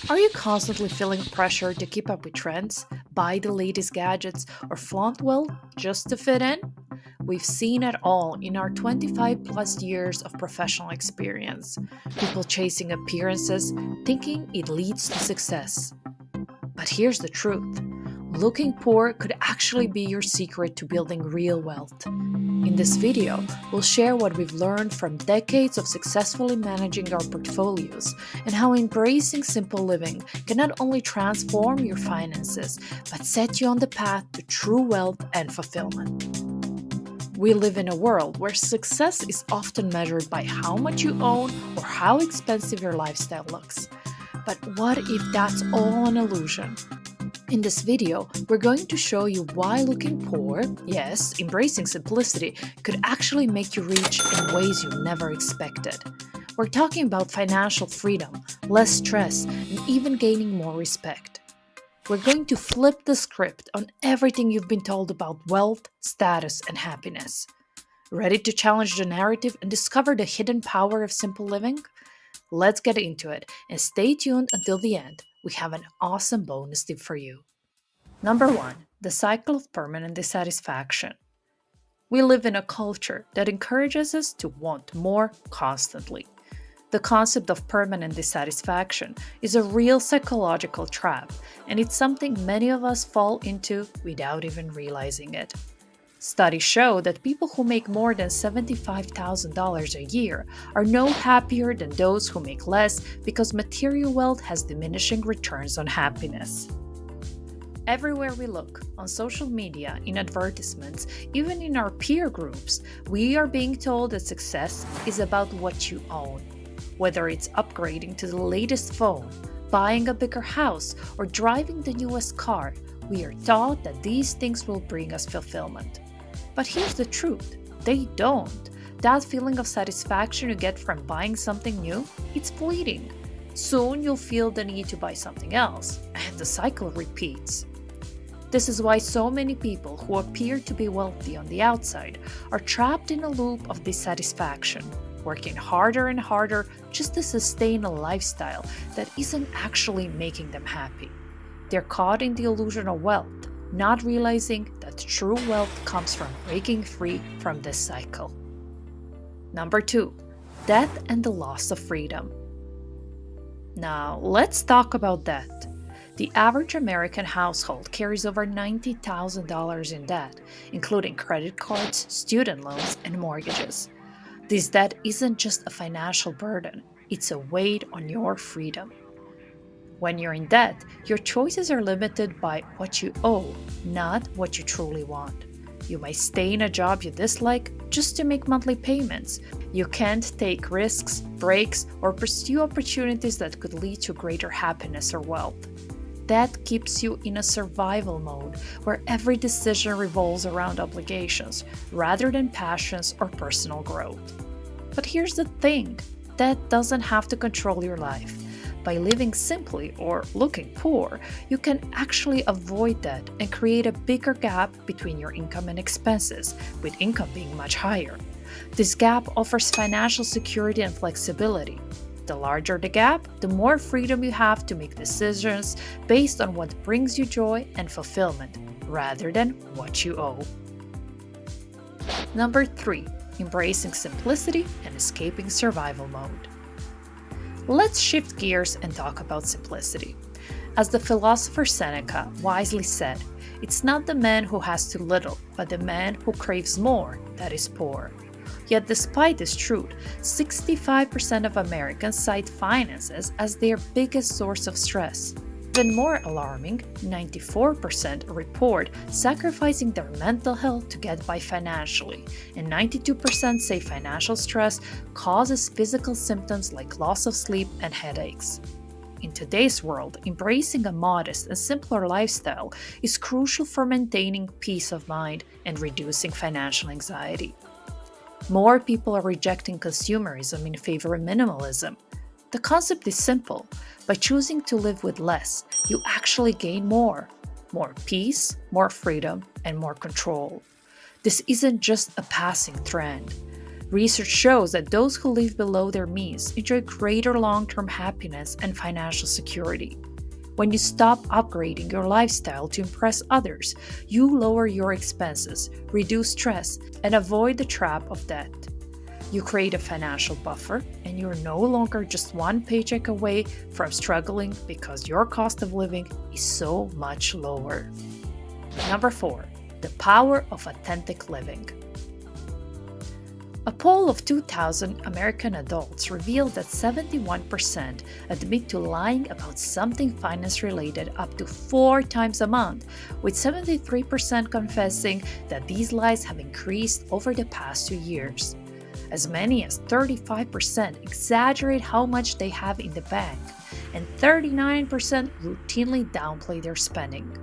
Are you constantly feeling pressure to keep up with trends, buy the latest gadgets, or flaunt well just to fit in? We've seen it all in our 25 plus years of professional experience. People chasing appearances, thinking it leads to success. But here's the truth: looking poor could actually be your secret to building real wealth. In this video, we'll share what we've learned from decades of successfully managing our portfolios and how embracing simple living can not only transform your finances, but set you on the path to true wealth and fulfillment. We live in a world where success is often measured by how much you own or how expensive your lifestyle looks. But what if that's all an illusion? In this video, we're going to show you why looking poor, yes, embracing simplicity, could actually make you rich in ways you never expected. We're talking about financial freedom, less stress, and even gaining more respect. We're going to flip the script on everything you've been told about wealth, status, and happiness. Ready to challenge the narrative and discover the hidden power of simple living? Let's get into it and stay tuned until the end. We have an awesome bonus tip for you. Number 1, the cycle of permanent dissatisfaction. We live in a culture that encourages us to want more constantly. The concept of permanent dissatisfaction is a real psychological trap, and it's something many of us fall into without even realizing it. Studies show that people who make more than $75,000 a year are no happier than those who make less because material wealth has diminishing returns on happiness. Everywhere we look, on social media, in advertisements, even in our peer groups, we are being told that success is about what you own. Whether it's upgrading to the latest phone, buying a bigger house, or driving the newest car, we are taught that these things will bring us fulfillment. But here's the truth: they don't. That feeling of satisfaction you get from buying something new, it's fleeting. Soon you'll feel the need to buy something else, and the cycle repeats. This is why so many people who appear to be wealthy on the outside are trapped in a loop of dissatisfaction, working harder and harder just to sustain a lifestyle that isn't actually making them happy. They're caught in the illusion of wealth, not realizing that true wealth comes from breaking free from this cycle. Number 2, death and the loss of freedom. Now, let's talk about debt. The average American household carries over $90,000 in debt, including credit cards, student loans, and mortgages. This debt isn't just a financial burden, it's a weight on your freedom. When you're in debt, your choices are limited by what you owe, not what you truly want. You might stay in a job you dislike just to make monthly payments. You can't take risks, breaks, or pursue opportunities that could lead to greater happiness or wealth. That keeps you in a survival mode where every decision revolves around obligations rather than passions or personal growth. But here's the thing: that doesn't have to control your life. By living simply or looking poor, you can actually avoid that and create a bigger gap between your income and expenses, with income being much higher. This gap offers financial security and flexibility. The larger the gap, the more freedom you have to make decisions based on what brings you joy and fulfillment, rather than what you owe. Number 3, embracing simplicity and escaping survival mode. Let's shift gears and talk about simplicity. As the philosopher Seneca wisely said, it's not the man who has too little, but the man who craves more that is poor. Yet despite this truth, 65% of Americans cite finances as their biggest source of stress. Even more alarming, 94% report sacrificing their mental health to get by financially, and 92% say financial stress causes physical symptoms like loss of sleep and headaches. In today's world, embracing a modest and simpler lifestyle is crucial for maintaining peace of mind and reducing financial anxiety. More people are rejecting consumerism in favor of minimalism. The concept is simple. By choosing to live with less, you actually gain more. More peace, more freedom, and more control. This isn't just a passing trend. Research shows that those who live below their means enjoy greater long-term happiness and financial security. When you stop upgrading your lifestyle to impress others, you lower your expenses, reduce stress, and avoid the trap of debt. You create a financial buffer, and you're no longer just one paycheck away from struggling because your cost of living is so much lower. Number 4. The power of authentic living. A poll of 2,000 American adults revealed that 71% admit to lying about something finance-related up to 4 times a month, with 73% confessing that these lies have increased over the past 2 years. As many as 35% exaggerate how much they have in the bank, and 39% routinely downplay their spending.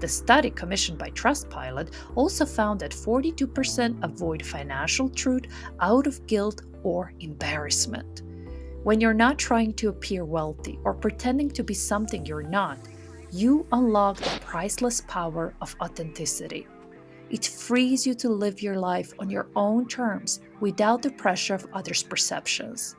The study, commissioned by Trustpilot, also found that 42% avoid financial truth out of guilt or embarrassment. When you're not trying to appear wealthy or pretending to be something you're not, you unlock the priceless power of authenticity. It frees you to live your life on your own terms without the pressure of others' perceptions.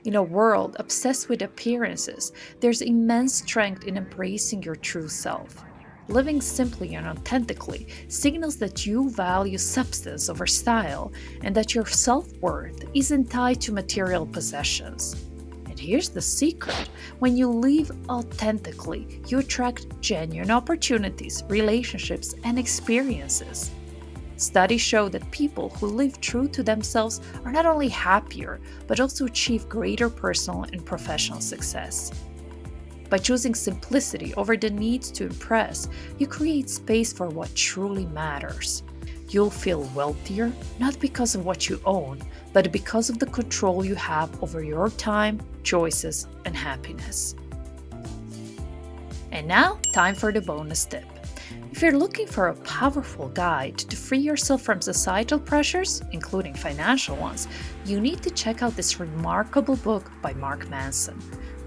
In a world obsessed with appearances, there's immense strength in embracing your true self. Living simply and authentically signals that you value substance over style and that your self-worth isn't tied to material possessions. And here's the secret: when you live authentically, you attract genuine opportunities, relationships, and experiences. Studies show that people who live true to themselves are not only happier, but also achieve greater personal and professional success. By choosing simplicity over the need to impress, you create space for what truly matters. You'll feel wealthier, not because of what you own, but because of the control you have over your time, choices, and happiness. And now, time for the bonus tip. If you're looking for a powerful guide to free yourself from societal pressures, including financial ones, you need to check out this remarkable book by Mark Manson.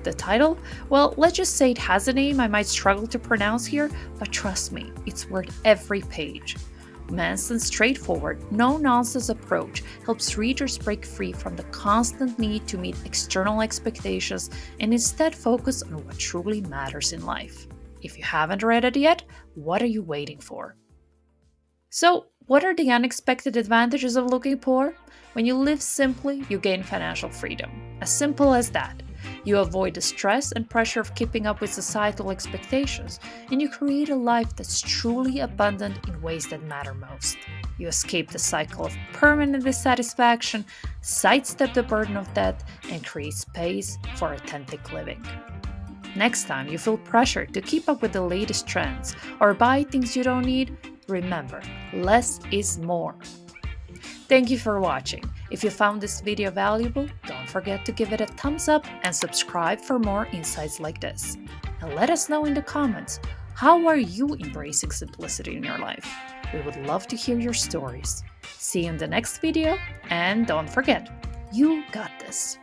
The title? Well, let's just say it has a name I might struggle to pronounce here, but trust me, it's worth every page. Manson's straightforward, no-nonsense approach helps readers break free from the constant need to meet external expectations and instead focus on what truly matters in life. If you haven't read it yet, what are you waiting for? So, what are the unexpected advantages of looking poor? When you live simply, you gain financial freedom. As simple as that. You avoid the stress and pressure of keeping up with societal expectations, and you create a life that's truly abundant in ways that matter most. You escape the cycle of permanent dissatisfaction, sidestep the burden of debt, and create space for authentic living. Next time you feel pressured to keep up with the latest trends or buy things you don't need, remember, less is more. Thank you for watching. If you found this video valuable, don't forget to give it a thumbs up and subscribe for more insights like this. And let us know in the comments, how are you embracing simplicity in your life? We would love to hear your stories. See you in the next video, and don't forget, you got this.